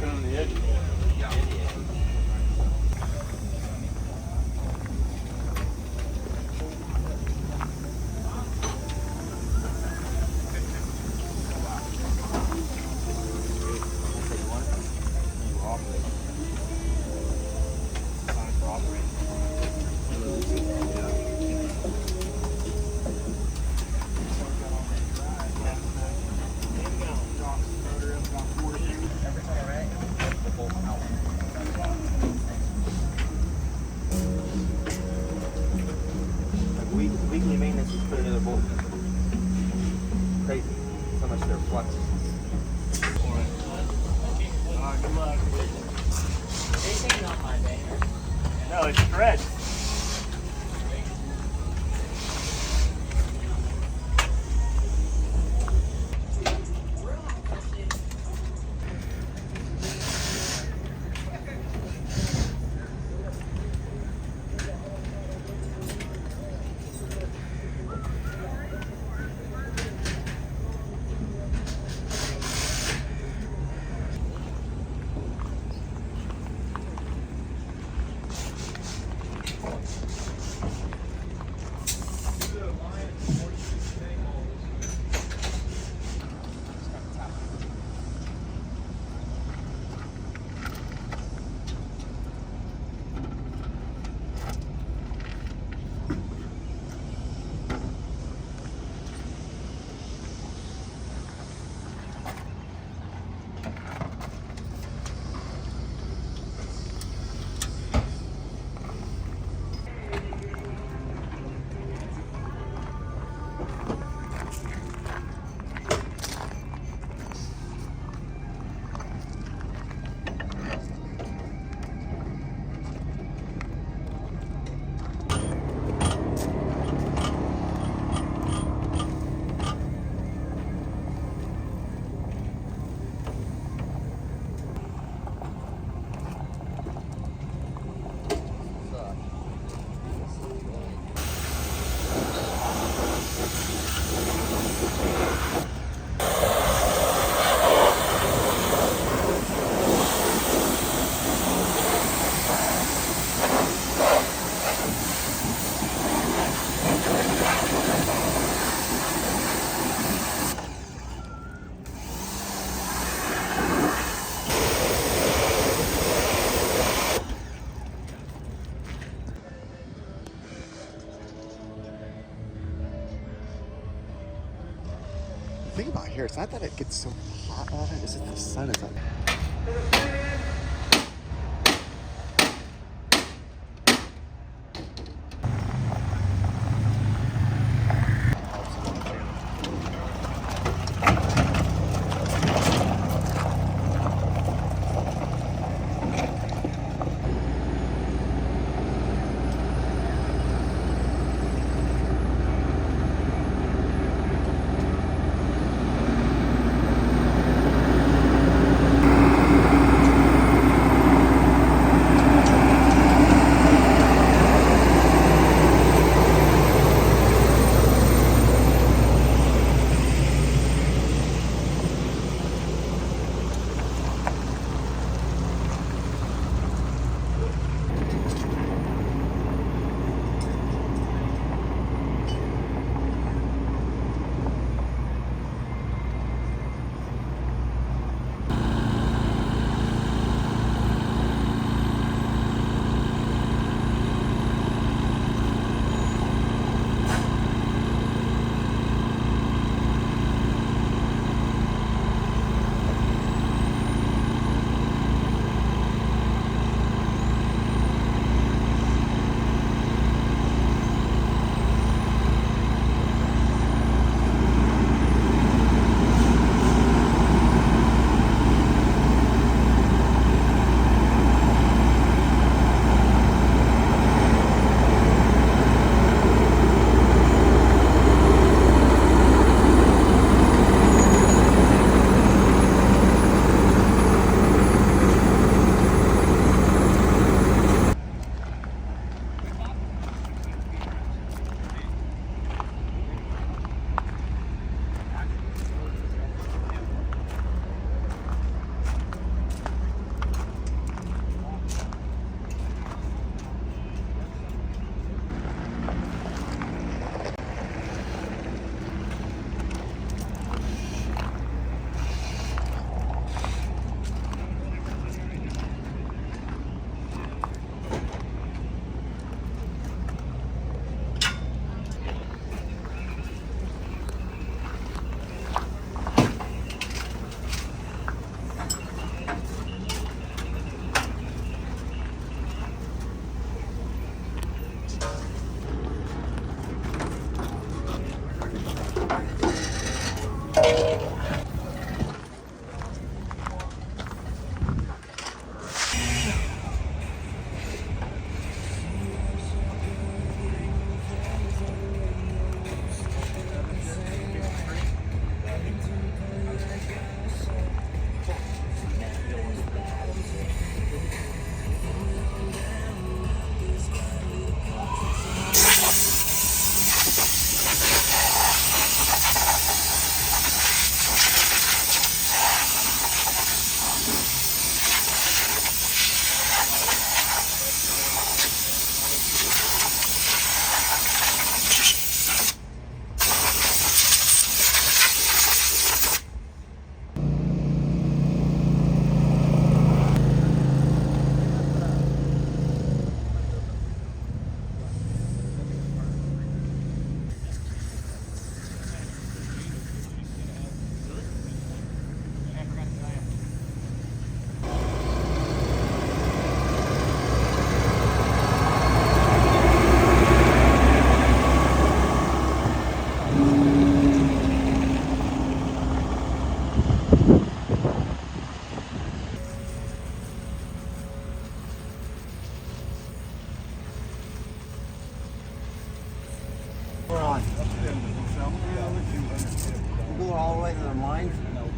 on the edge. Weekly maintenance is put another bolt. Crazy. That's how much they're flexing. Alright, good luck. This ain't on my banner. No, it's stretched. The thing about here, it's not that it gets so hot on it, it's that the sun is up. lines? No.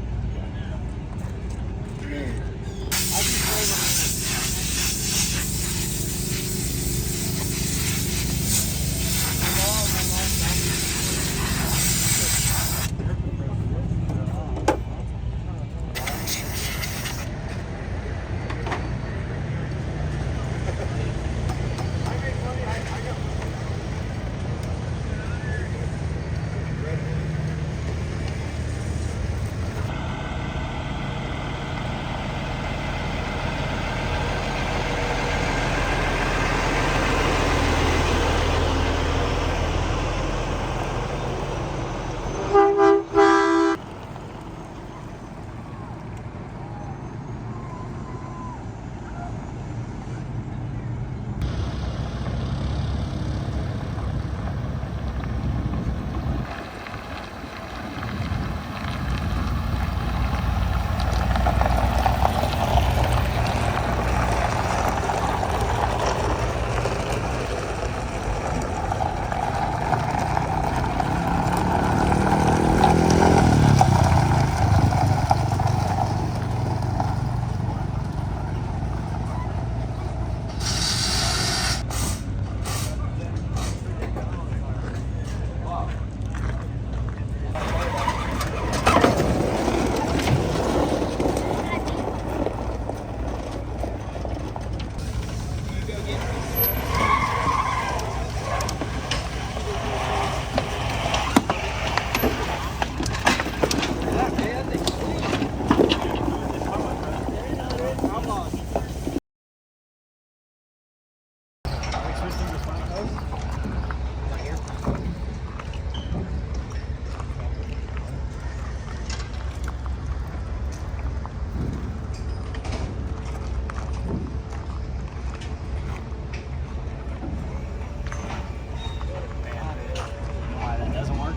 Why that doesn't work?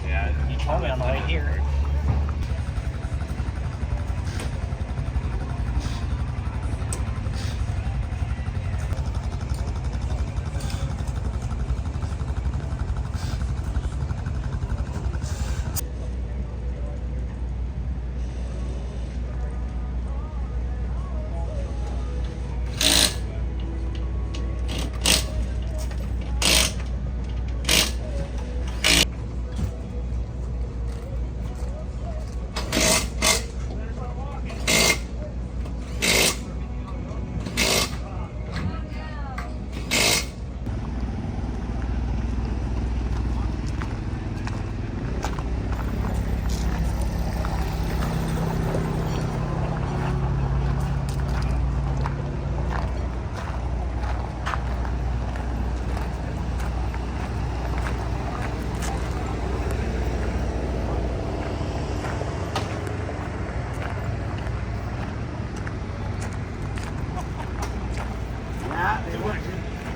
Yeah, he told me on the way here.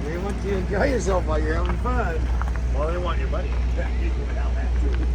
They want you to enjoy yourself while you're having fun. Well, they want your buddy. Yeah, you do it out back too.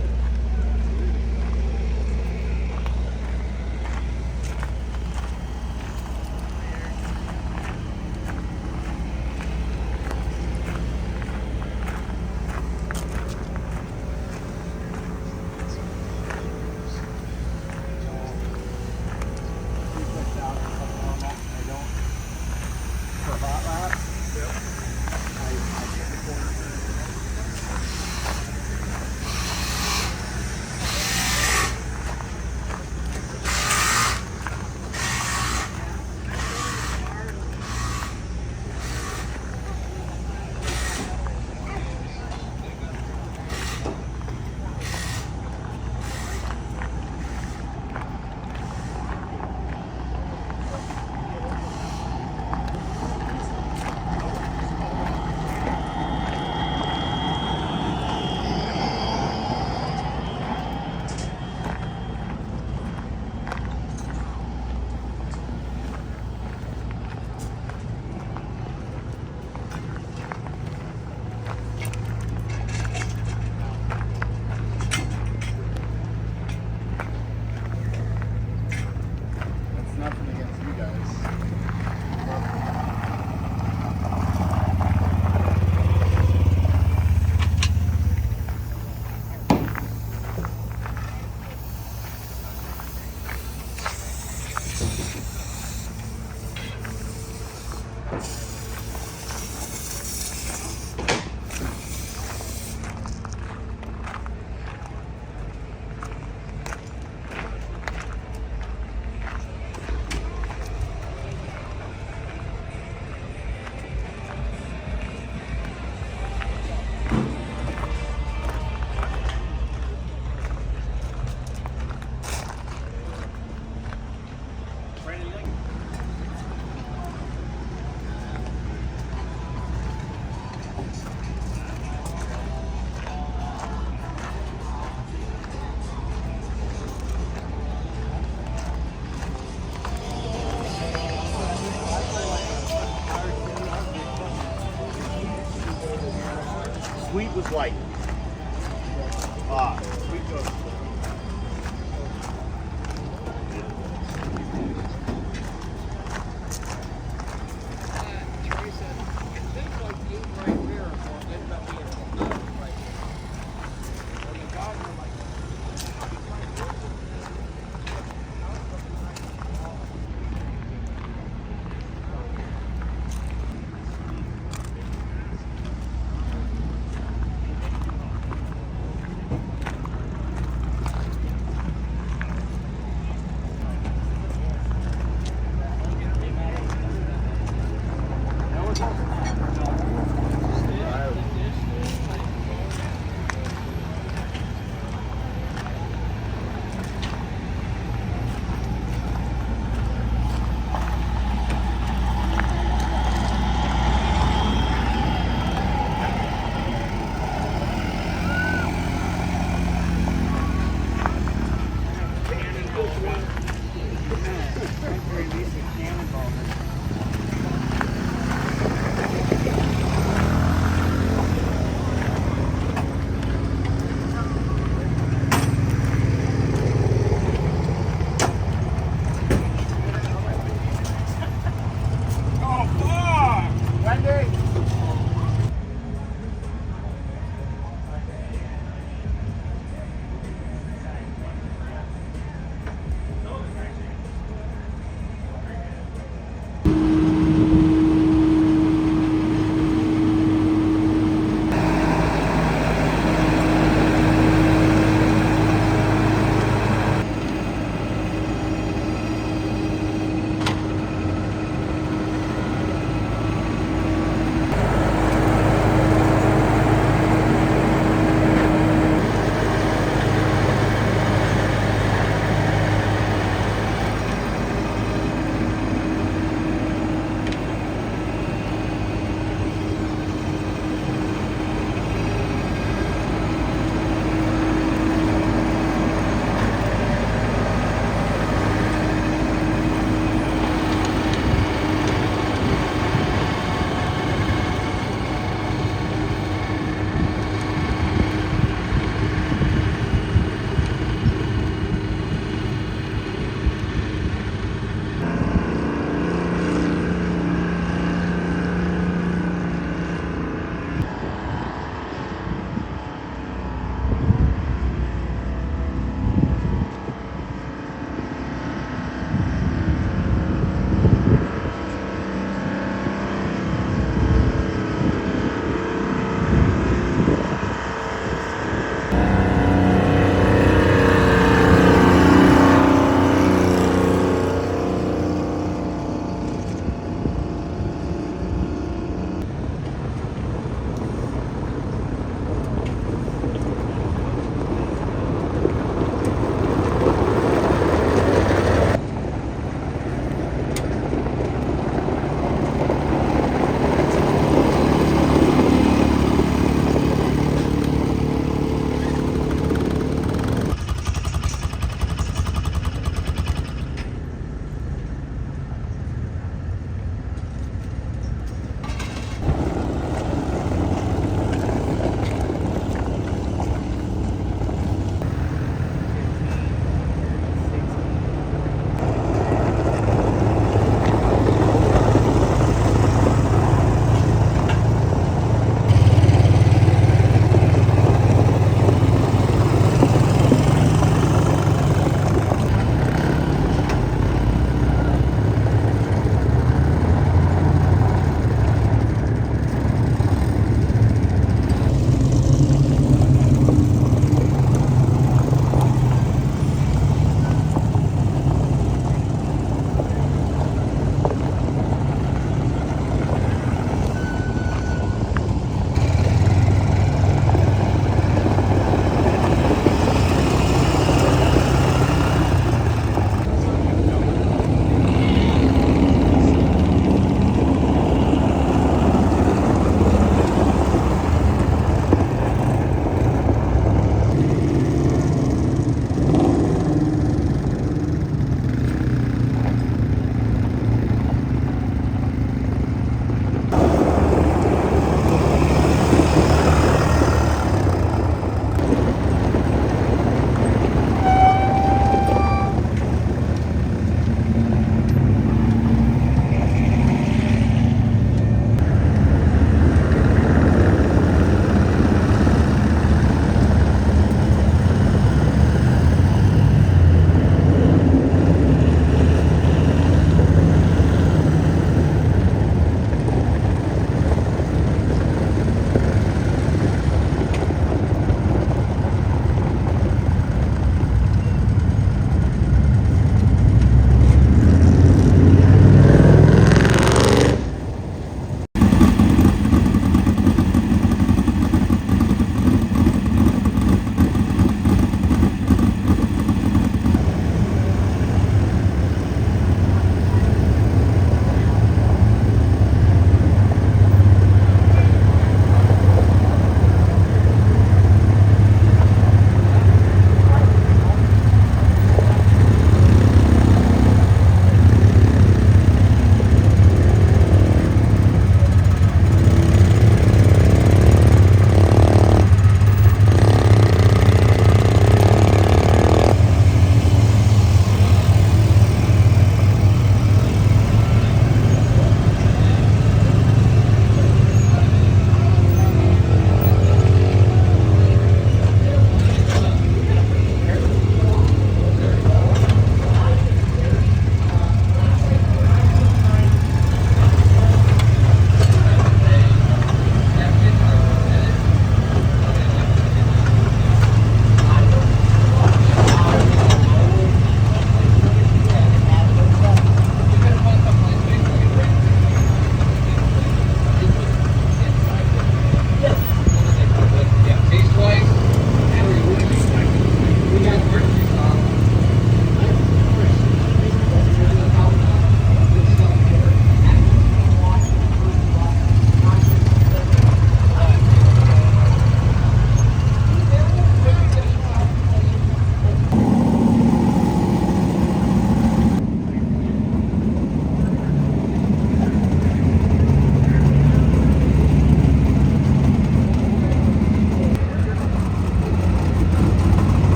was like,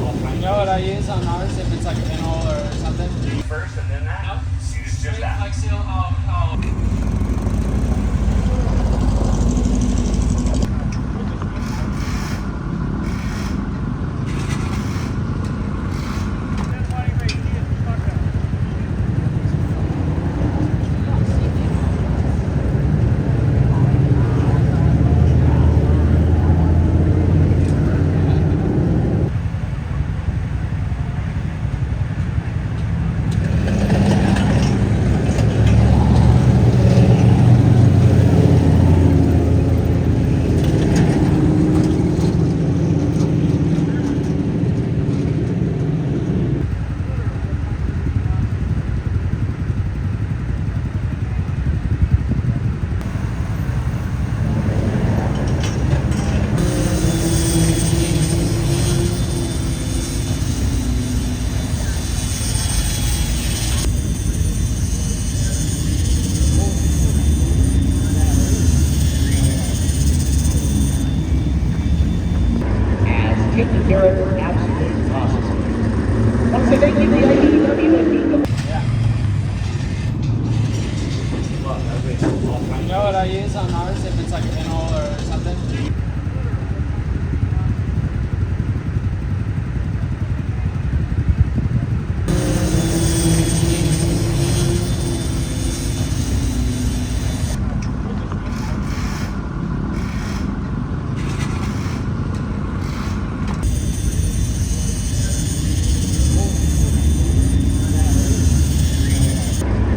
You know what I use on ours if it's like vinyl or something? First and then that? No. Use just that. Like seal how taking care of an absolute process. Once they give the ID, You know what I use on ours if it's like vinyl or something?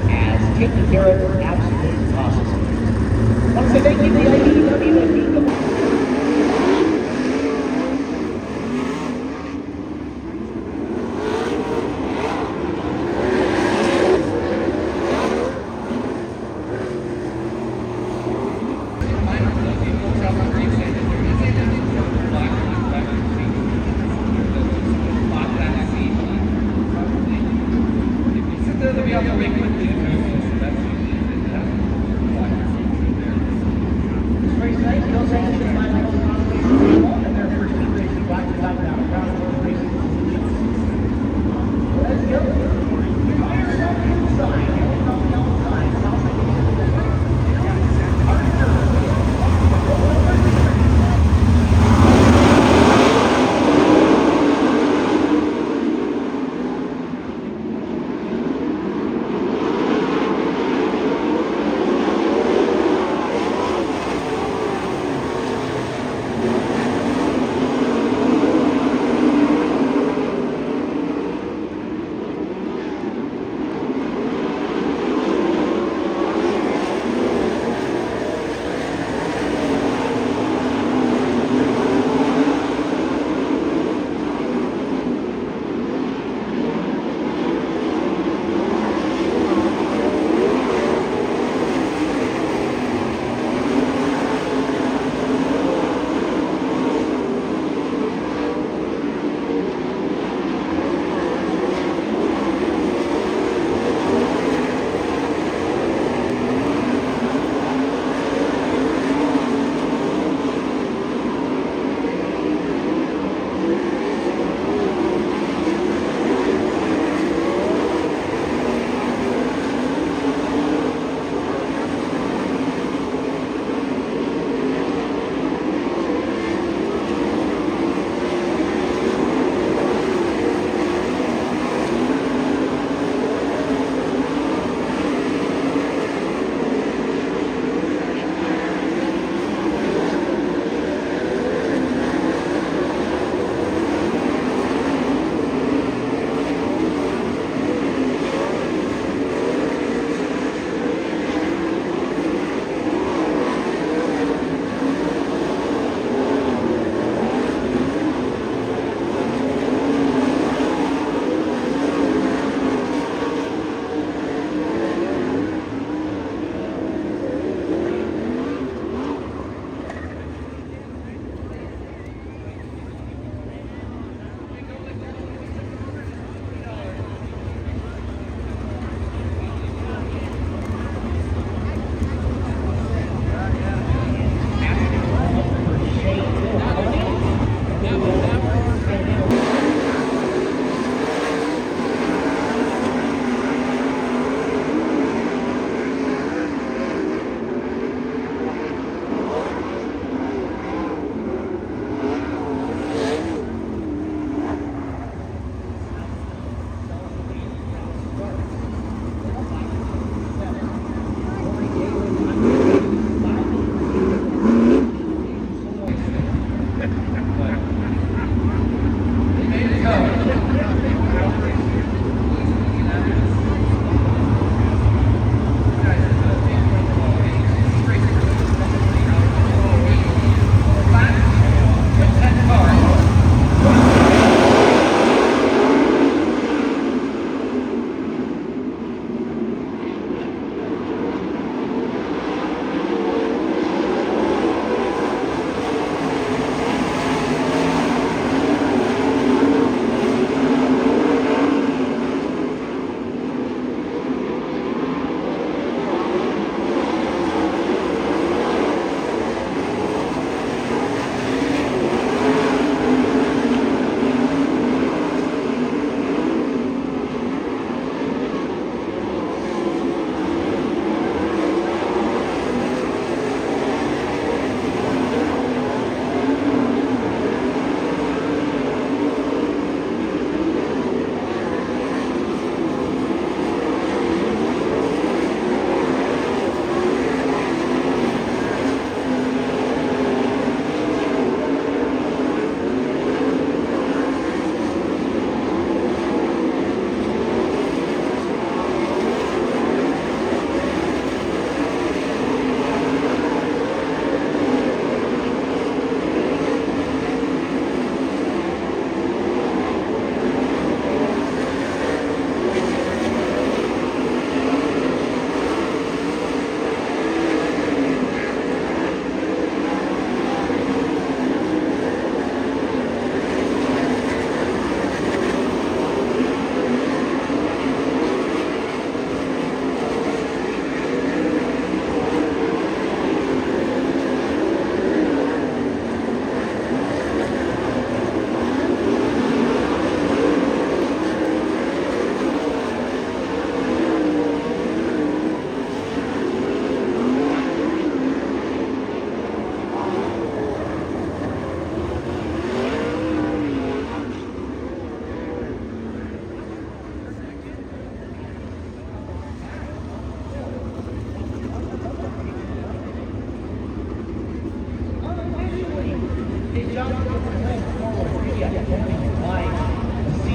as taking care of an absolute process. Once they give the ID, They'll be able to make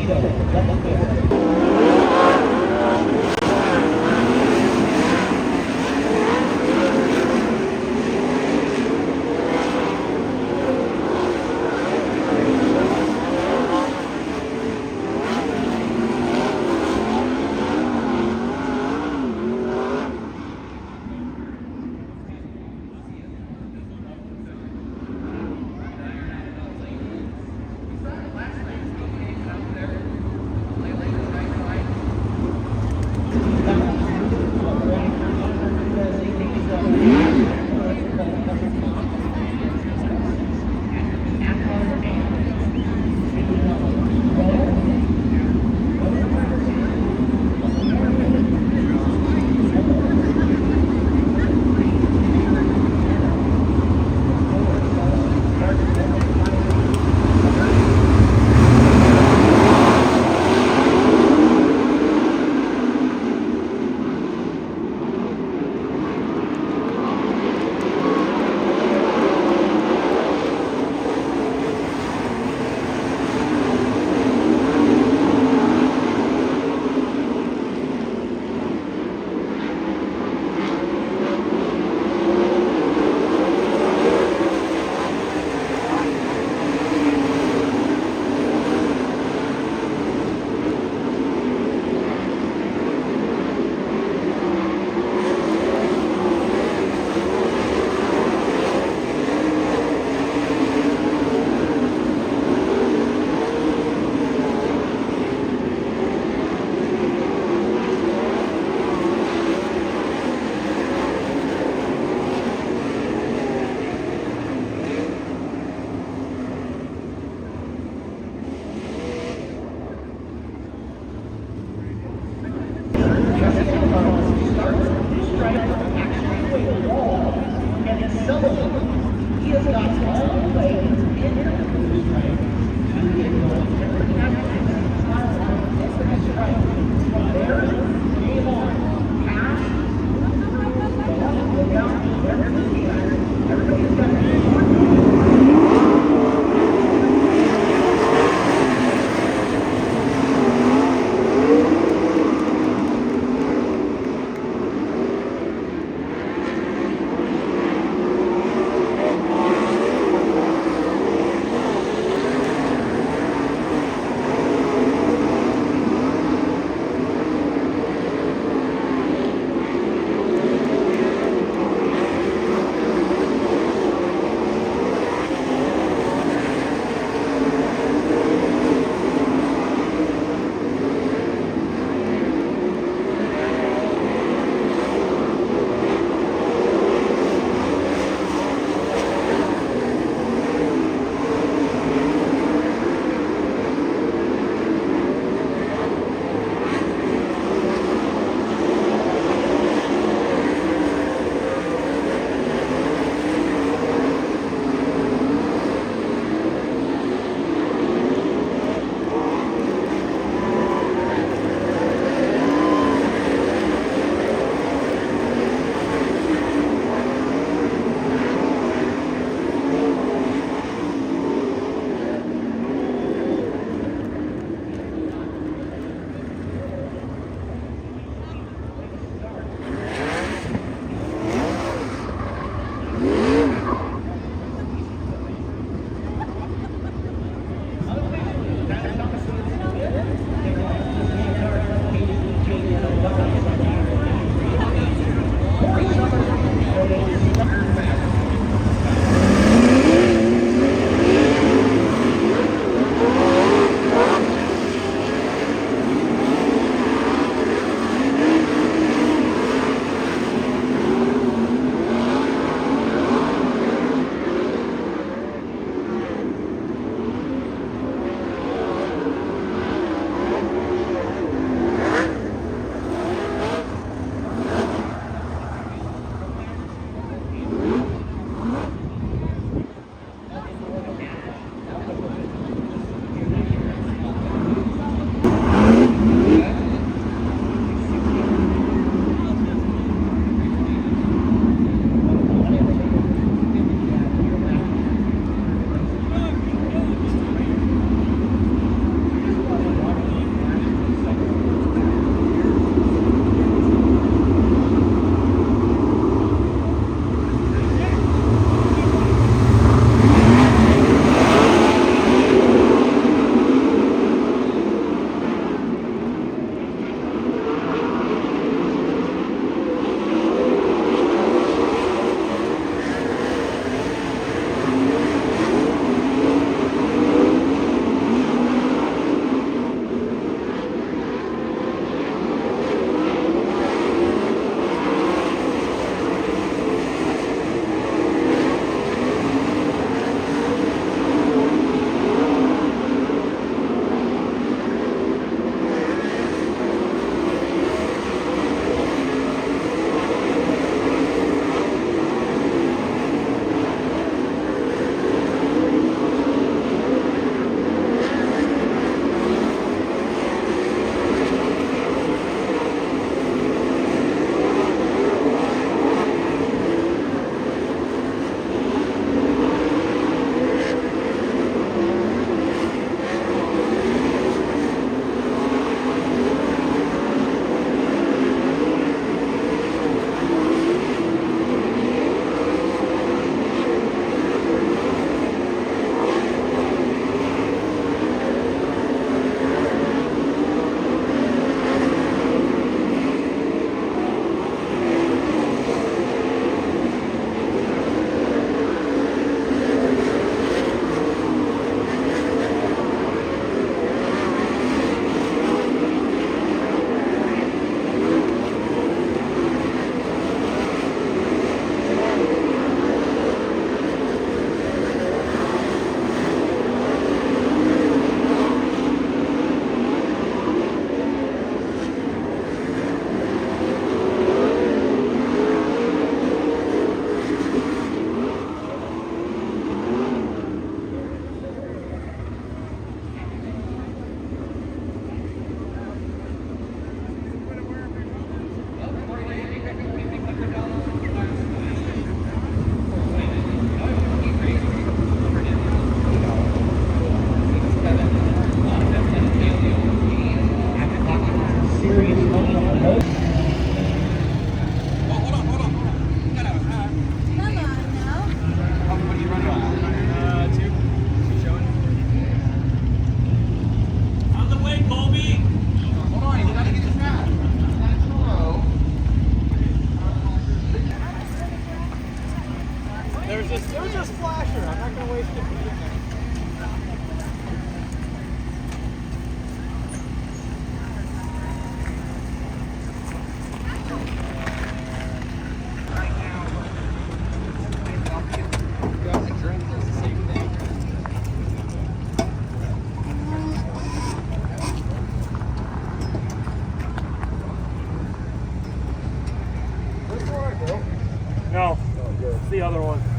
Esposito. Let's go.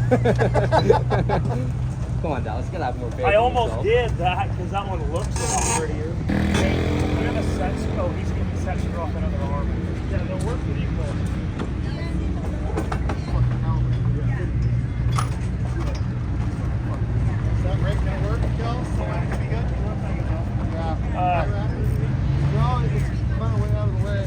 Come on, Dallas, you gotta have more faith I in almost yourself. did that because that one looks a lot prettier. We have a set screw. He's getting a set screw off another arm. Yeah, they'll work with equal. Is that rig gonna work, Kel? So it's gonna be good? Yeah. No, it's kind of way out of the way.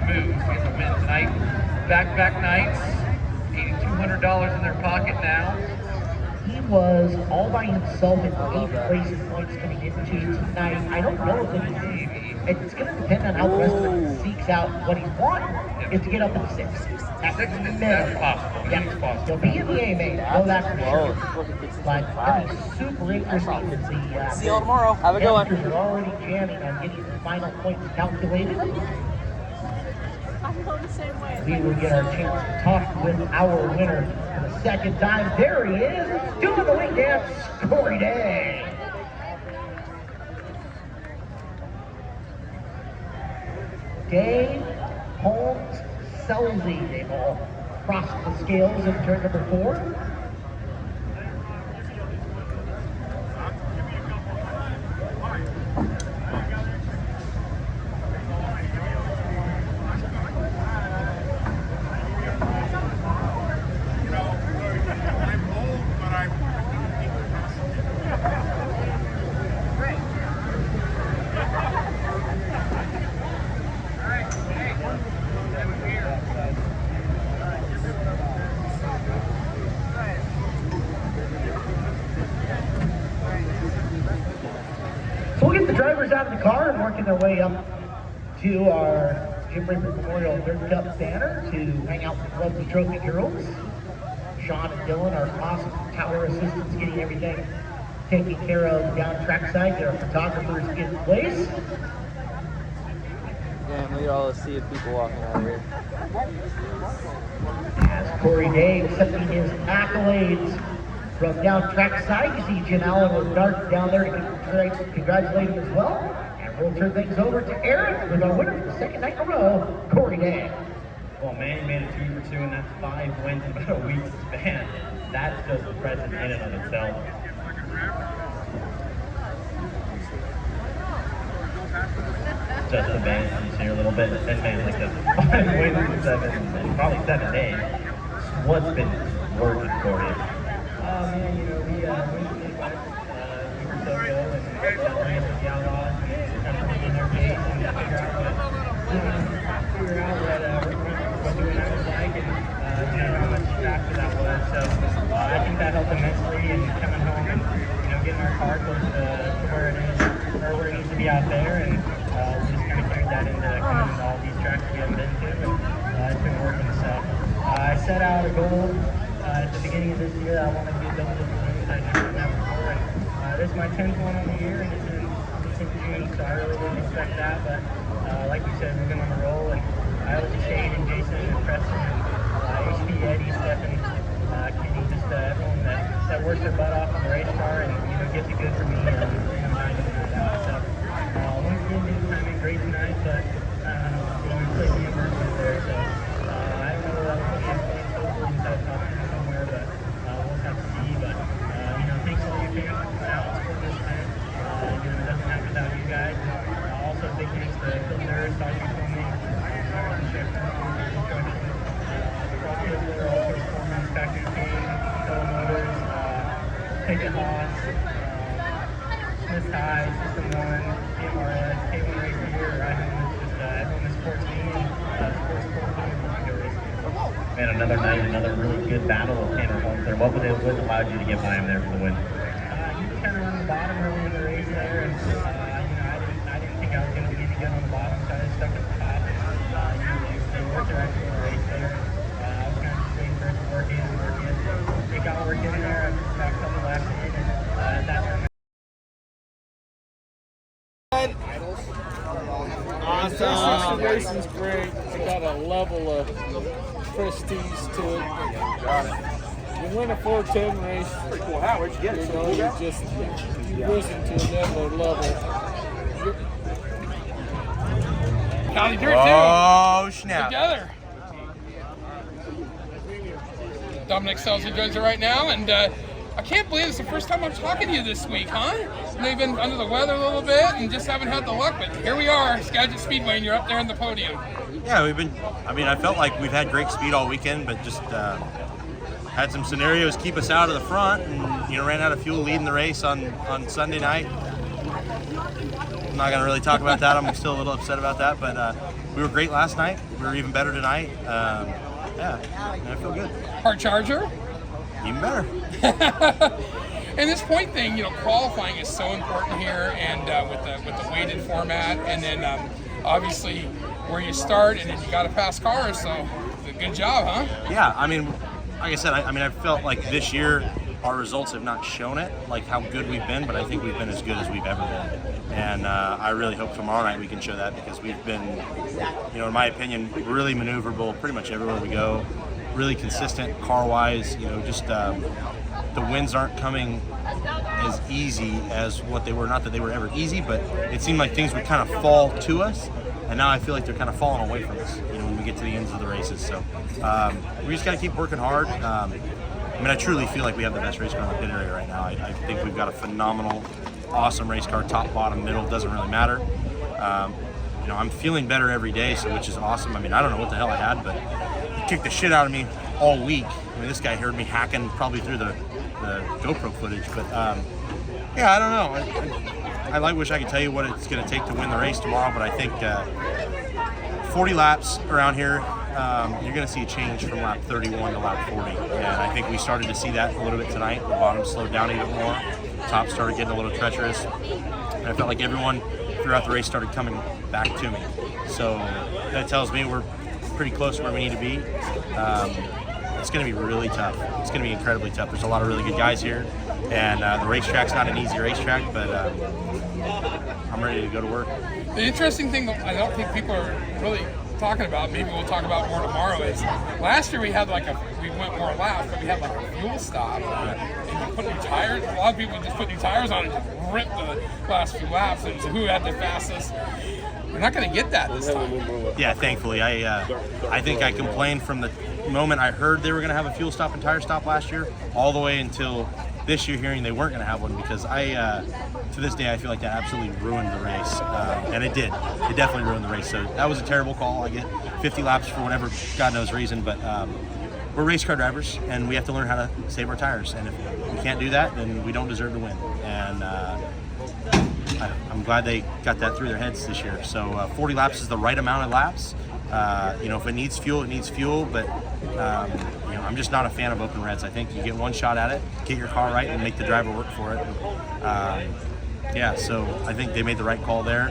moves to get the win tonight. Back-to-back nights, $8,200 in their pocket now. He was all by himself at 8 racing points coming into tonight. I don't know if it's going to depend on how the rest of it seeks out. What he's wanting is to get up in the 6. That's possible. Yeah, it's possible. He'll be in the A main, know that for sure. But it'll be super interesting to see. See y'all tomorrow. Have a good one. They're already jamming on getting the final points calculated. I'm going the same way. We will get our chance to talk with our winner for the second time. There he is, doing the wing dance, Corey Day. Day, Holmes, Selzy, they've all crossed the scales in turn number 4. So we'll get the drivers out of the car and working their way up to our Jim Raper Memorial Dirt Cup banner to hang out with the lovely trophy girls. Sean and Dylan, our awesome tower assistants, getting everything taken care of down trackside. There are photographers in place. Damn, look at all the sea of people walking out here. As Corey Day accepting his accolades from down trackside, you see Jen Allen with Dart down there to congratulate him as well. And we'll turn things over to Eric with our winner for the second night in a row, Corey Day. Well, man, made it 2 for 2, and that's 5 wins in about a week's span. That's just impressive in and of itself. Just the band, just here a little bit. This man like the 5 wins in 7, probably 7 days. What's been working for you? Man, you know, we went to the Midwest a week or so ago and ran with the Outlaws and kind of in their pace and figure out what we're doing that was like and how much faster that was. So I think that helped immensely and coming home and getting our car close to where it is or where it needs to be out there, and we just kind of carried that into coming to all these tracks we haven't been to, and it's been working. So I set out a goal at the beginning of this year that I wanted to get double digit wins. I'd never done that before, and this is my 10th one on the year, and it's in June, so I really didn't expect that, but like you said, we've been on the roll, and I was Shane and Jason and Preston and HP, Eddie, Stephen, Kenny, just everyone that works their butt off on the race car and gets it good for me. So once again, didn't come in great tonight, but we played the emergency there, so I don't know what I'm hopefully inside top 10 somewhere, but we'll have to see. But thanks to all you fans for coming out and supporting this event. It doesn't happen without you guys. Also, big thanks to Phil Durst, Audrey Filming, Factory King, Fellow Motors, Ticket Loss, Smith High, System 1, DMRS, K1 Race Here, everyone that supports me and supports Go Racing. Man, another night, another really good battle with Tanner Holmes there. What allowed you to get by him there for the win? He was kind of on the bottom early in the race there, and I didn't think I was going to be any good on the bottom, so I just stuck at the top. They worked their actual race there. I was kind of just waiting for it to work in. It got working in there. I got a couple laps in, and at that time. Awesome. Racing's great. It got a level of prestige to it. Got it. You win a 410 race. Pretty cool hat. Where'd you get it? You've risen to another level. Cali Dirt Oh, snap. together. Dominic Selzy joins it right now, and I can't believe it's the first time I'm talking to you this week, huh? Maybe been under the weather a little bit and just haven't had the luck, but here we are, Skagit Speedway, and you're up there on the podium. Yeah, I felt like we've had great speed all weekend, but just had some scenarios keep us out of the front and, ran out of fuel leading the race on Sunday night. I'm not going to really talk about that. I'm still a little upset about that, but we were great last night. We were even better tonight. Yeah, and I feel good. Hard charger? Even better. And this point thing, you know, qualifying is so important here, and with the weighted format, and then obviously where you start, and then you got to pass cars. So good job, huh? Yeah, I mean, like I said, I felt like this year our results have not shown it, like how good we've been, but I think we've been as good as we've ever been. And I really hope tomorrow night we can show that, because we've been, you know, in my opinion, really maneuverable pretty much everywhere we go. Really consistent car-wise, you know, just the wins aren't coming as easy as what they were. Not that they were ever easy, but it seemed like things would kind of fall to us, and now I feel like they're kind of falling away from us, you know, when we get to the ends of the races. So we just got to keep working hard. I mean, I truly feel like we have the best race car in the pit area right now. I think we've got a phenomenal, awesome race car, top, bottom, middle, doesn't really matter. You know, I'm feeling better every day, so which is awesome. I mean, I don't know what the hell I had, but it kicked the shit out of me all week. I mean, this guy heard me hacking probably through the GoPro footage, but yeah, I don't know. I wish I could tell you what it's going to take to win the race tomorrow, but I think 40 laps around here, you're going to see a change from lap 31 to lap 40, and I think we started to see that a little bit tonight. The bottom slowed down even more. Top started getting a little treacherous, and I felt like everyone throughout the race started coming back to me. So that tells me we're pretty close to where we need to be. It's going to be really tough. It's going to be incredibly tough. There's a lot of really good guys here, and the racetrack's not an easy racetrack, but I'm ready to go to work. The interesting thing that I don't think people are really talking about, maybe we'll talk about more tomorrow, is last year we had we went more laps, but we had like a fuel stop, and you put new tires. A lot of people just put new tires on and just rip the last few laps, and so who had the fastest. We're not going to get that this time. Yeah, thankfully. I think I complained from the moment I heard they were going to have a fuel stop and tire stop last year, all the way until this year hearing they weren't going to have one, because to this day I feel like that absolutely ruined the race, and it did. It definitely ruined the race. So that was a terrible call. I get 50 laps for whatever God knows reason, but we're race car drivers, and we have to learn how to save our tires, and if we can't do that, then we don't deserve to win. And I'm glad they got that through their heads this year. So 40 laps is the right amount of laps. You know, if it needs fuel, it needs fuel, but you know, I'm just not a fan of open reds. I think you get one shot at it, get your car right, and make the driver work for it. Yeah, so I think they made the right call there.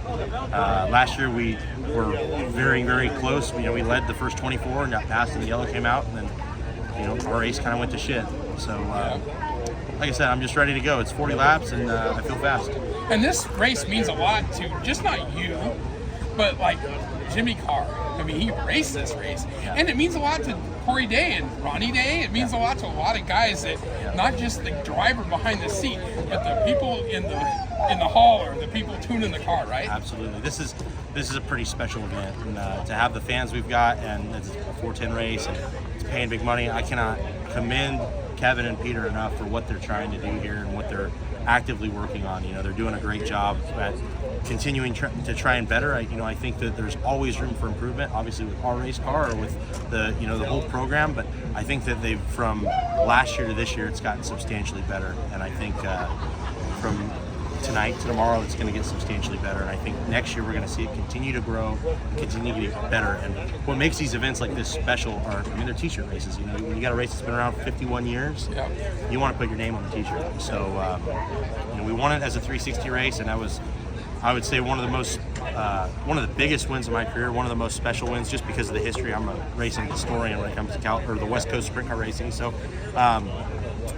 Last year we were very, very close. You know, we led the first 24 and got passed, and the yellow came out, and then, you know, our race kind of went to shit. So like I said, I'm just ready to go. It's 40 laps, and I feel fast. And this race means a lot to just not you, but like Jimmy Carr. I mean, he raced this race, and it means a lot to Corey Day and Ronnie Day. It means a lot to a lot of guys that not just the driver behind the seat, but the people in the hall, or the people tuning the car, right? Absolutely. This is a pretty special event, and to have the fans we've got, and it's a 410 race, and it's paying big money. I cannot commend Kevin and Peter enough for what they're trying to do here and what they're actively working on. You know, they're doing a great job at continuing to try and better. I think that there's always room for improvement, obviously with our race car or with the whole program, but I think that they've, from last year to this year, it's gotten substantially better, and I think from tonight to tomorrow it's going to get substantially better, and I think next year we're going to see it continue to grow, continue to get better. And what makes these events like this special are, I mean, they're t-shirt races. You know, when you got a race that's been around for 51 years, you want to put your name on the t-shirt. So you know, we won it as a 360 race, and that was, I would say, one of the biggest wins of my career, one of the most special wins, just because of the history. I'm a racing historian when it comes to the West Coast sprint car racing. So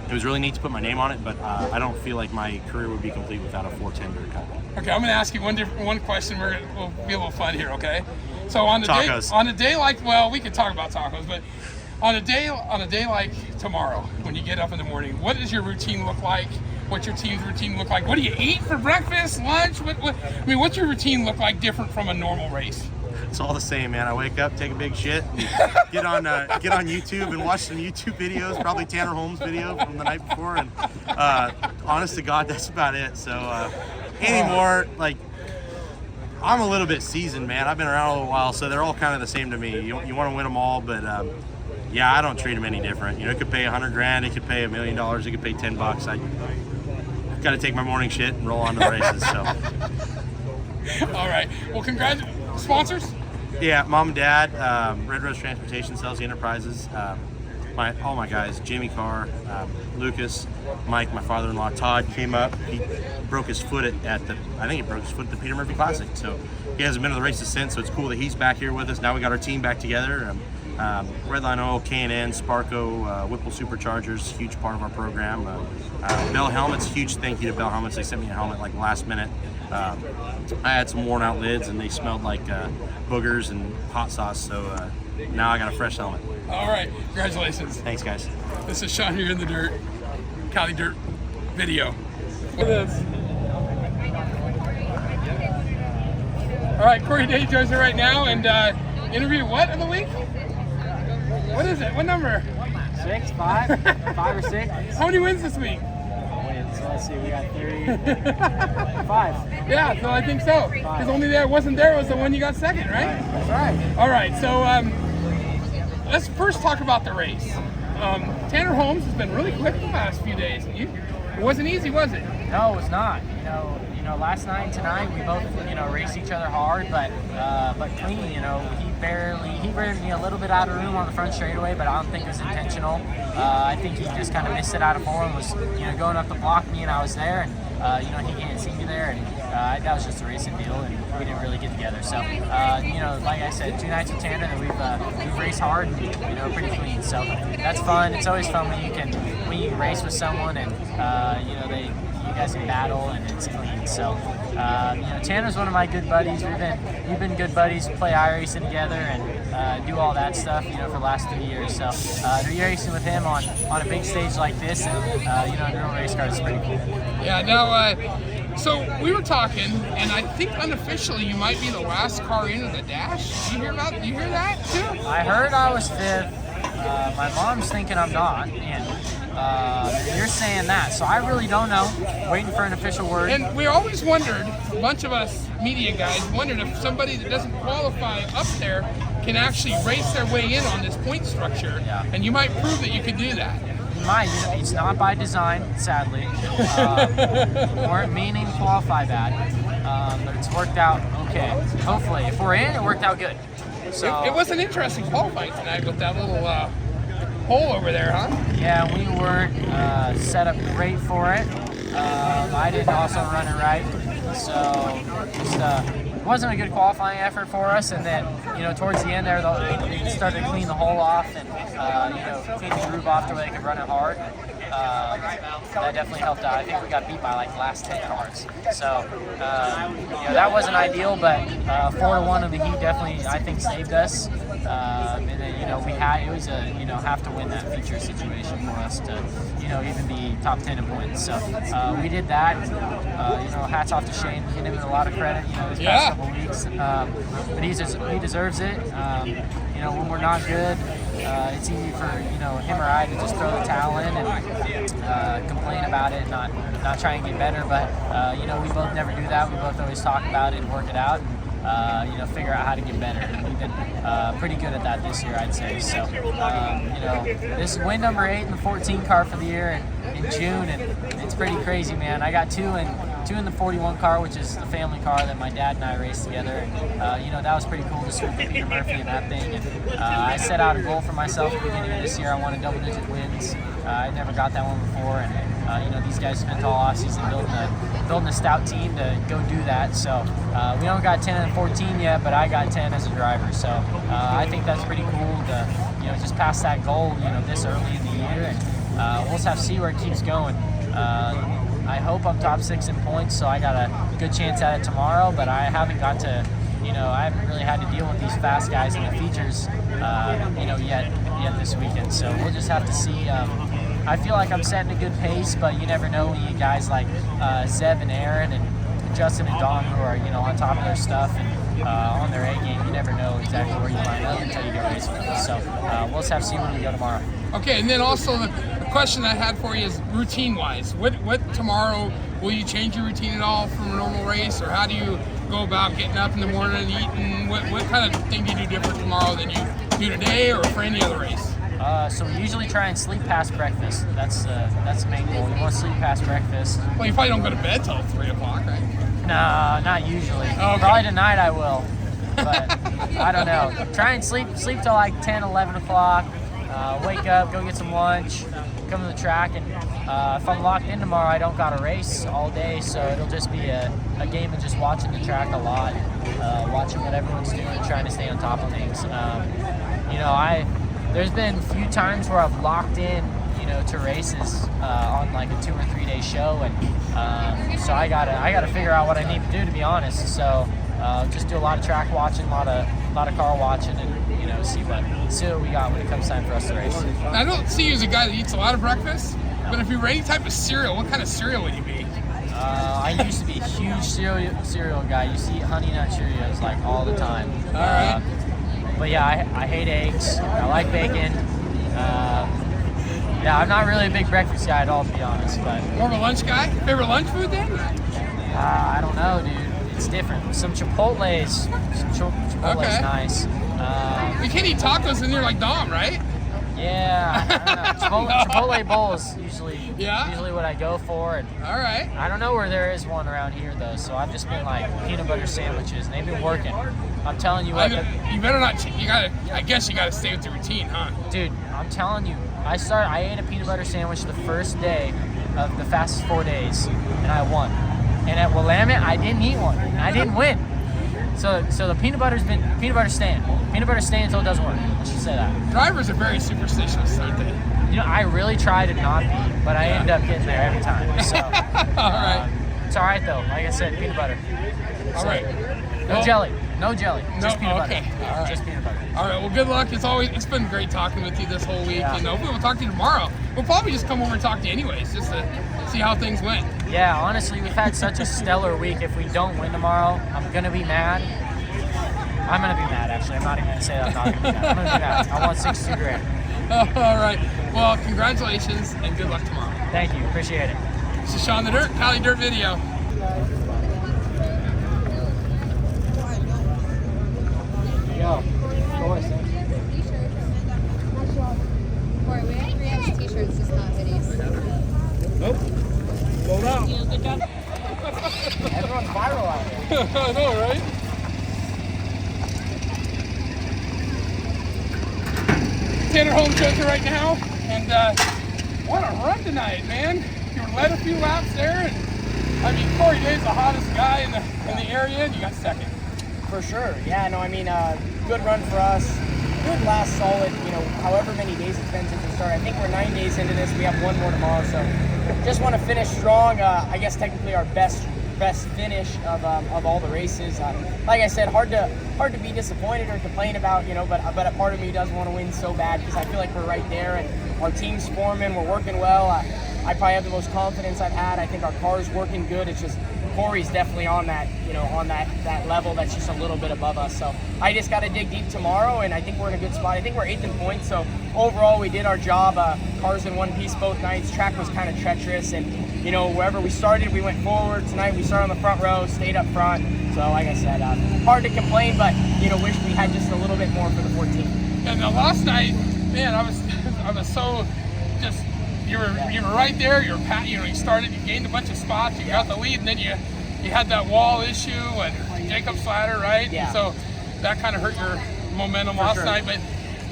it was really neat to put my name on it, but I don't feel like my career would be complete without a 410 dirt car. Okay, I'm going to ask you one question. We'll be a little fun here, okay? So on a day like, well, we could talk about tacos, but on a day like tomorrow, when you get up in the morning, what does your routine look like? What's your team's routine look like? What do you eat for breakfast, lunch? What's your routine look like different from a normal race? It's all the same, man. I wake up, take a big shit, and get on YouTube and watch some YouTube videos, probably Tanner Holmes' video from the night before, and honest to God, that's about it. So anymore, like, I'm a little bit seasoned, man. I've been around a little while, so they're all kind of the same to me. You want to win them all, but yeah, I don't treat them any different. You know, it could pay $100,000, it could pay $1 million, it could pay $10. I got to take my morning shit and roll on to the races. So. All right. Well, sponsors. Yeah, mom and dad, Red Rose Transportation, Sells Enterprises. All my guys, Jimmy Carr, Lucas, Mike, my father-in-law, Todd came up. He broke his foot at the Peter Murphy Classic. So he hasn't been to the races since. So it's cool that he's back here with us. Now we got our team back together. Redline Oil, K&N, Sparco, Whipple Superchargers, huge part of our program. Bell Helmets, huge thank you to Bell Helmets. They sent me a helmet like last minute. I had some worn out lids and they smelled like boogers and hot sauce. So now I got a fresh helmet. All right, congratulations. Thanks, guys. This is Sean here in the dirt, Cali Dirt video. Look at this. All right, Corey Day joins us right now and interview what of the week? What is it? What number? 6, 5, 5 or 6. How many wins this week? Wins. So let's see, we got 3, 5. Yeah, so I think so. Because only that wasn't there was the one you got second, right? That's right. All right, so let's first talk about the race. Tanner Holmes has been really quick the past few days. It wasn't easy, was it? No, it was not. You know, last night and tonight we both, raced each other hard, but clean. He barely me a little bit out of room on the front straightaway, but I don't think it was intentional. I think he just kind of missed it out of form. Was going up the block me, and I was there, and he can't see me there, and that was just a racing deal, and we didn't really get together. So like I said, 2 nights with Tanner, and we've raced hard and pretty clean. So that's fun. It's always fun when you race with someone and you guys can battle and it's clean. So Tanner's one of my good buddies. We've been good buddies. We play iRacing together and do all that stuff for the last 3 years. So to be racing with him on a big stage like this and a real race car is pretty cool. Yeah. Now, so we were talking, and I think unofficially you might be the last car into the dash. Do you hear that too? I heard I was 5th. My mom's thinking I'm not, and you're saying that, so I really don't know. Waiting for an official word. And we always wondered, a bunch of us media guys wondered if somebody that doesn't qualify up there can actually race their way in on this point structure, and you might prove that you could do that. You might. It's not by design, sadly. We weren't meaning to qualify that, but it's worked out okay. Hopefully, if we're in, it worked out good. So it was an interesting qualifying tonight with that little hole over there, huh? Yeah, we weren't set up great for it. I didn't also run it right, so it wasn't a good qualifying effort for us. And then, towards the end there, they started to clean the hole off and clean the groove off to where they could run it hard. That definitely helped out. I think we got beat by like the last 10 cars. So that wasn't ideal, but 4-1 in the heat definitely, I think, saved us. And then it was a have to win that feature situation for us to even be top 10 in points. So we did that. Hats off to Shane. He gave him a lot of credit. These past couple weeks, but he deserves it. When we're not good, it's easy for him or I to just throw the towel in and complain about it, not try and get better. But we both never do that. We both always talk about it and work it out. Figure out how to get better. And we've been pretty good at that this year, I'd say. So, this is win number 8 in the 14 car for the year in June, and it's pretty crazy, man. I got two in the 41 car, which is the family car that my dad and I raced together. And, that was pretty cool to sweep Peter Murphy in that thing. And I set out a goal for myself at the beginning of this year. I wanted double-digit wins. I never got that one before, and these guys spent all offseason building a stout team to go do that. So we don't got 10 and 14 yet, but I got 10 as a driver. So I think that's pretty cool to just pass that goal this early in the year, and we'll just have to see where it keeps going. I hope I'm top 6 in points, so I got a good chance at it tomorrow. But I haven't got to, I haven't really had to deal with these fast guys in the features, yet this weekend. So we'll just have to see. I feel like I'm setting a good pace, but you never know when you guys like Zeb and Aaron and Justin and Don who are on top of their stuff and on their A game. You never know exactly where you line up until you get racing with them. So we'll just have to see when we go tomorrow. Okay, and then also the question I had for you is routine-wise. What tomorrow, will you change your routine at all from a normal race, or how do you go about getting up in the morning and eating? What kind of thing do you do different tomorrow than you do today or for any other race? So we usually try and sleep past breakfast. That's the main goal. We want to sleep past breakfast. Well, you probably don't go to bed till 3 o'clock, right? No, not usually. Oh, okay. Probably tonight I will. But I don't know. Try and sleep till like 10, 11 o'clock. Wake up, go get some lunch, come to the track, and if I'm locked in tomorrow, I don't got a race all day, so it'll just be a game of just watching the track a lot, watching what everyone's doing, trying to stay on top of things. There's been a few times where I've locked in, to races on like a 2 or 3 day show, and so I gotta figure out what I need to do, to be honest. So just do a lot of track watching, a lot of car watching, and see what we got when it comes time for us to race. I don't see you as a guy that eats a lot of breakfast, but if you were any type of cereal, what kind of cereal would you be? I used to be a huge cereal guy. I used to eat Honey Nut Cheerios like all the time. All right. But yeah, I hate eggs. I like bacon. Yeah, I'm not really a big breakfast guy at all, to be honest. But More of a lunch guy? Favorite lunch food then? I don't know, dude. It's different. Some Chipotle's Okay. nice. You can't eat tacos and you're like Dom, right? Yeah, I don't know. Chipotle bowl is usually what I go for. And All right. I don't know where there is one around here though, so I've just been like peanut butter sandwiches, and they've been working. I'm telling you what, You better not. I guess you gotta stay with the routine, huh? dude. I'm telling you, I ate a peanut butter sandwich the first day of the fastest 4 days, and I won. And at Willamette, I didn't eat one. And I didn't win. So the peanut butter staying. Peanut butter staying until it doesn't work. Let's just say that. Drivers are very superstitious, aren't they? I really try to not be, but I end up getting there every time. So All right. it's all right though. Like I said, peanut butter. All right. No jelly. No jelly. Just peanut butter. Okay. All right. Just peanut butter. All right. Well, good luck. It's been great talking with you this whole week. Yeah. And hopefully we'll talk to you tomorrow. We'll probably just come over and talk to you anyways, just to see how things went. Yeah, honestly, we've had such a stellar week. If we don't win tomorrow, I'm gonna be mad. I'm gonna be mad. Actually, I'm not even gonna say that. I'm not gonna be mad. I'm gonna be mad. I want $62,000. All right. Well, congratulations and good luck tomorrow. Thank you. Appreciate it. This is Sean the Dirt, Cali Dirt Video. Yo, Corey, we have t-shirts, just not hoodies. Nope. Slow down. good job. Everyone's viral out here. I know, right? Tanner home choker right now, and what a run tonight, man! You led a few laps there, and I mean Corey Day's the hottest guy in the area, and you got second. For sure, yeah. No, I mean, good run for us. Good last solid, however many days it's been since the start. I think we're 9 days into this. We have one more tomorrow, so just want to finish strong. I guess technically our best finish of all the races. Like I said, hard to be disappointed or complain about, but a part of me does want to win so bad because I feel like we're right there and our team's forming. We're working well. I probably have the most confidence I've had. I think our car's working good. It's just Corey's definitely on that, on that level that's just a little bit above us. So I just got to dig deep tomorrow, and I think we're in a good spot. I think we're 8th in points, so overall we did our job. Cars in one piece both nights. Track was kind of treacherous, and wherever we started, we went forward. Tonight we started on the front row, stayed up front. So like I said, hard to complain, but wish we had just a little bit more for the 14. And the last night, man, I was so just. You were right there. You started. You gained a bunch of spots. You got the lead, and then you had that wall issue and Jacob's ladder, right? Yeah. And so that kind of hurt your momentum last night. But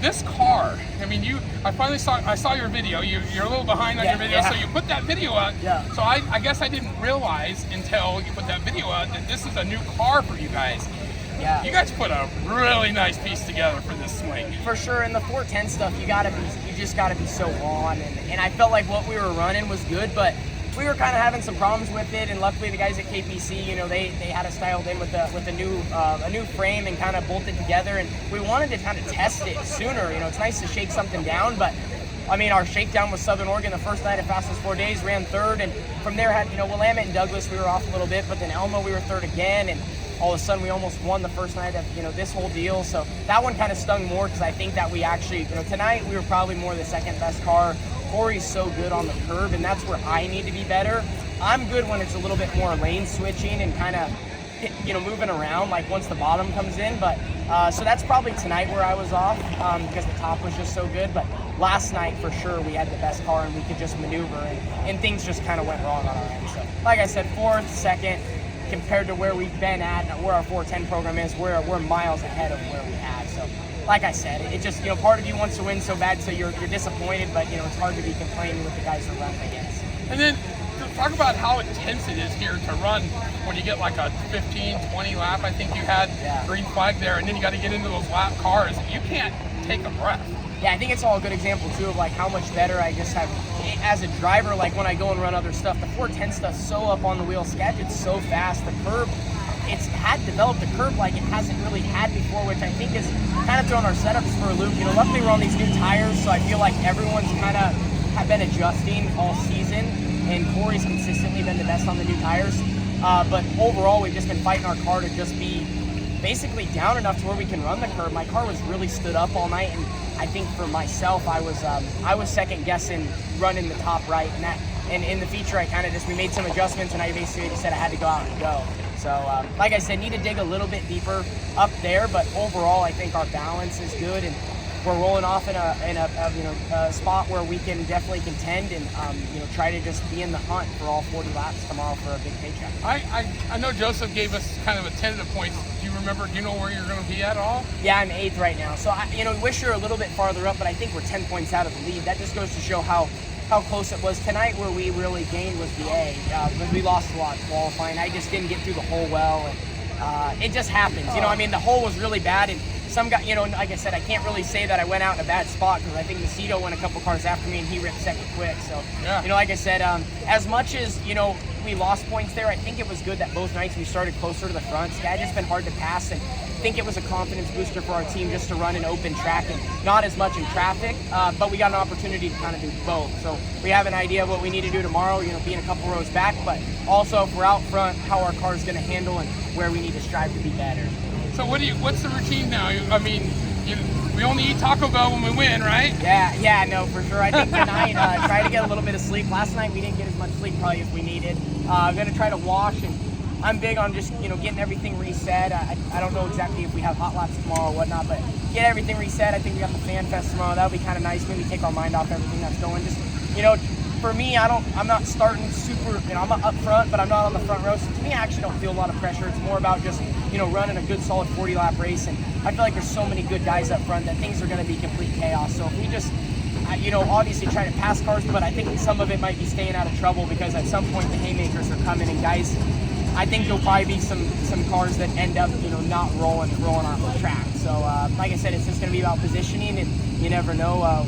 this car, I mean, I saw your video. You're a little behind on your video, so you put that video out. Yeah. So I guess I didn't realize until you put that video out that this is a new car for you guys. Yeah. You guys put a really nice piece together for this swing. For sure, in the 410 stuff, you just gotta be so on, and I felt like what we were running was good, but we were kind of having some problems with it, and luckily the guys at KPC, they had us dialed in with a new frame and kind of bolted together, and we wanted to kind of test it sooner. It's nice to shake something down, but I mean, our shakedown was Southern Oregon the first night at fastest 4 days, ran third, and from there had Willamette and Douglas, we were off a little bit, but then Elma we were third again, and all of a sudden we almost won the first night of this whole deal. So that one kind of stung more because I think that we actually tonight we were probably more the second best car. Corey's so good on the curb, and that's where I need to be better. I'm good when it's a little bit more lane switching and kind of moving around like once the bottom comes in, but so that's probably tonight where I was off because the top was just so good. But last night for sure we had the best car and we could just maneuver, and things just kind of went wrong on our end. So like I said, fourth, second, compared to where we've been at, where our 410 program is, we're miles ahead of where we have. So, like I said, it just, part of you wants to win so bad, so you're disappointed, but, it's hard to be complaining with the guys who run against. And then talk about how intense it is here to run when you get like a 15, 20 lap. I think you had green flag there, and then you got to get into those lap cars. You can't take a breath. Yeah, I think it's all a good example too of like how much better I just have as a driver. Like when I go and run other stuff, the 410 stuff's so up on the wheel. Skagit's so fast. The curb, it's had developed a curb like it hasn't really had before, which I think is kind of throwing our setups for a loop. Luckily we're on these new tires, so I feel like everyone's kind of have been adjusting all season, and Corey's consistently been the best on the new tires. But overall, we've just been fighting our car to just be basically down enough to where we can run the curb. My car was really stood up all night, and I think for myself, I was second guessing running the top right, and in the feature, we made some adjustments, and I basically just said I had to go out and go. So, like I said, need to dig a little bit deeper up there, but overall, I think our balance is good, and we're rolling off in a spot where we can definitely contend and try to just be in the hunt for all 40 laps tomorrow for a big paycheck. I know Joseph gave us kind of a tentative points. Do you know where you're going to be at all? Yeah, I'm 8th right now. So I wish you're a little bit farther up, but I think we're 10 points out of the lead. That just goes to show how close it was tonight. Where we really gained was the A, because we lost a lot qualifying. I just didn't get through the hole well, and it just happens. The hole was really bad, and some guy, like I said, I can't really say that I went out in a bad spot because I think Macedo went a couple cars after me and he ripped second quick. So, like I said, as much as, we lost points there, I think it was good that both nights we started closer to the front. Skagit's been hard to pass, and I think it was a confidence booster for our team just to run an open track and not as much in traffic, but we got an opportunity to kind of do both. So we have an idea of what we need to do tomorrow, being a couple rows back, but also if we're out front, how our car is going to handle and where we need to strive to be better. So what's the routine now? We only eat Taco Bell when we win, right? Yeah, no, for sure. I think tonight, try to get a little bit of sleep. Last night we didn't get as much sleep probably as we needed. I'm going to try to wash, and I'm big on just, getting everything reset. I don't know exactly if we have hot laps tomorrow or whatnot, but get everything reset. I think we got the Fan Fest tomorrow. That'll be kind of nice. Maybe take our mind off everything that's going. Just, for me, I'm not starting super, I'm up front, but I'm not on the front row. So to me, I actually don't feel a lot of pressure. It's more about just, running a good solid 40-lap race. And I feel like there's so many good guys up front that things are going to be complete chaos. So if we just, obviously try to pass cars, but I think some of it might be staying out of trouble because at some point the haymakers are coming, and guys, I think there'll probably be some cars that end up, not rolling off the track. So, like I said, it's just going to be about positioning, and you never know,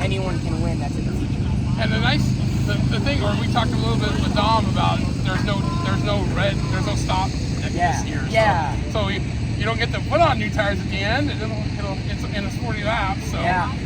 anyone can win that's in the future. And the thing where we talked a little bit with Dom about there's no stop this year. Yeah. So you don't get to put on new tires at the end, and it's 40 laps, so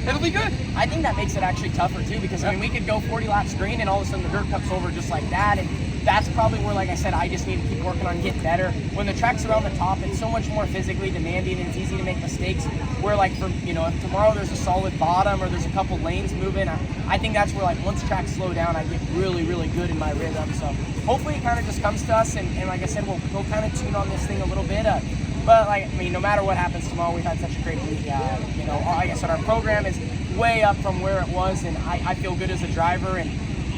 it'll be good. I think that makes it actually tougher too, because we could go 40 laps green and all of a sudden the dirt cups over just like that, and that's probably where, like I said, I just need to keep working on getting better. When the track's around the top, it's so much more physically demanding and it's easy to make mistakes. Where if tomorrow there's a solid bottom or there's a couple lanes moving, I think that's where once tracks slow down, I get really, really good in my rhythm. So hopefully it kind of just comes to us, and like I said, we'll kind of tune on this thing a little bit. But no matter what happens tomorrow, we've had such a great week. Like I said, our program is way up from where it was, and I feel good as a driver, and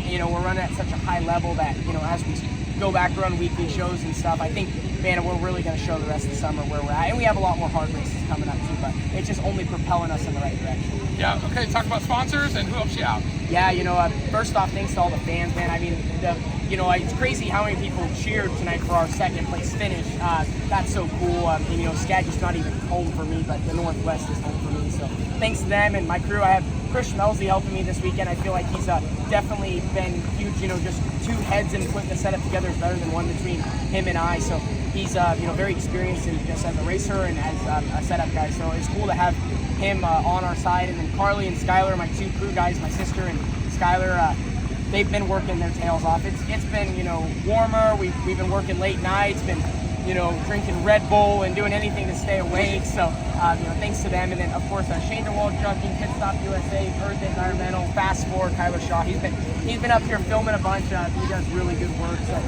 we're running at such a high level that, as we go back to run weekly shows and stuff, I think, man, we're really going to show the rest of the summer where we're at. And we have a lot more hard races coming up too, but it's just only propelling us in the right direction. Yeah, okay, talk about sponsors and who helps you out. Yeah, first off, thanks to all the fans, man. It's crazy how many people cheered tonight for our second place finish. That's so cool. Skagit's not even home for me, but the Northwest is home for me. So thanks to them and my crew. I have Chris Schmelzy helping me this weekend. I feel like he's definitely been huge. Just two heads and putting the setup together is better than one between him and I. So he's very experienced in just as a racer and as a setup guy. So it's cool to have him on our side. And then Carly and Skylar, my two crew guys, my sister and Skylar, they've been working their tails off. It's been warmer. We've been working late nights. Been drinking Red Bull and doing anything to stay awake. So, thanks to them. And then, of course, Shane DeWald Trucking, Pit Stop USA, Earth Environmental, Fast Forward, Kyler Shaw. He's been up here filming a bunch. He does really good work. So,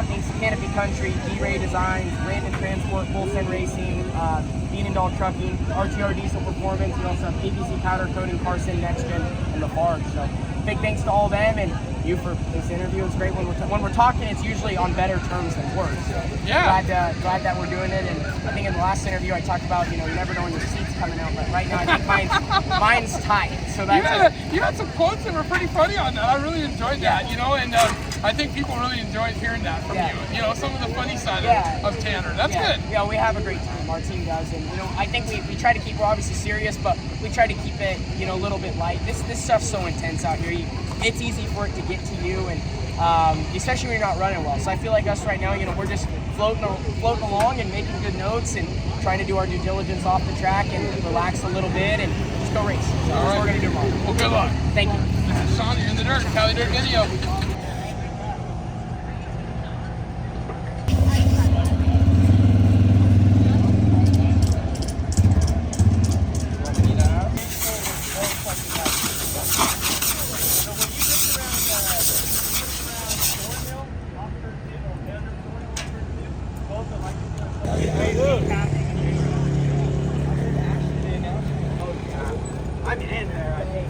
thanks to Canopy Country, D-Ray Designs, Brandon Transport, Full Send Racing, Dean and Dog Trucking, RTR Diesel Performance. We also have ABC Powder Coating, Carson, Next Gen, and Lafarge. So, big thanks to all of them. And, you for this interview. It's great when we're talking. It's usually on better terms than words. So Yeah. glad that we're doing it. And I think in the last interview I talked about you never know when your seat's coming out, but right now I think mine's tight. So that's you had some quotes that were pretty funny on that. I really enjoyed that. And I think people really enjoyed hearing that from you. Some of the funny side of Tanner. That's good. Yeah, we have a great time. Our team does, and I think we try to keep. We're obviously serious, but we try to keep it a little bit light. This stuff's so intense out here. It's easy for it to get to you, and especially when you're not running well. So I feel like us right now, we're just floating along and making good notes and trying to do our due diligence off the track and relax a little bit and just go race. So that's what we're gonna do tomorrow. Well, good luck. Thank you. This is Sean. You're in the dirt. Cali Dirt Video. I'm in there, I think.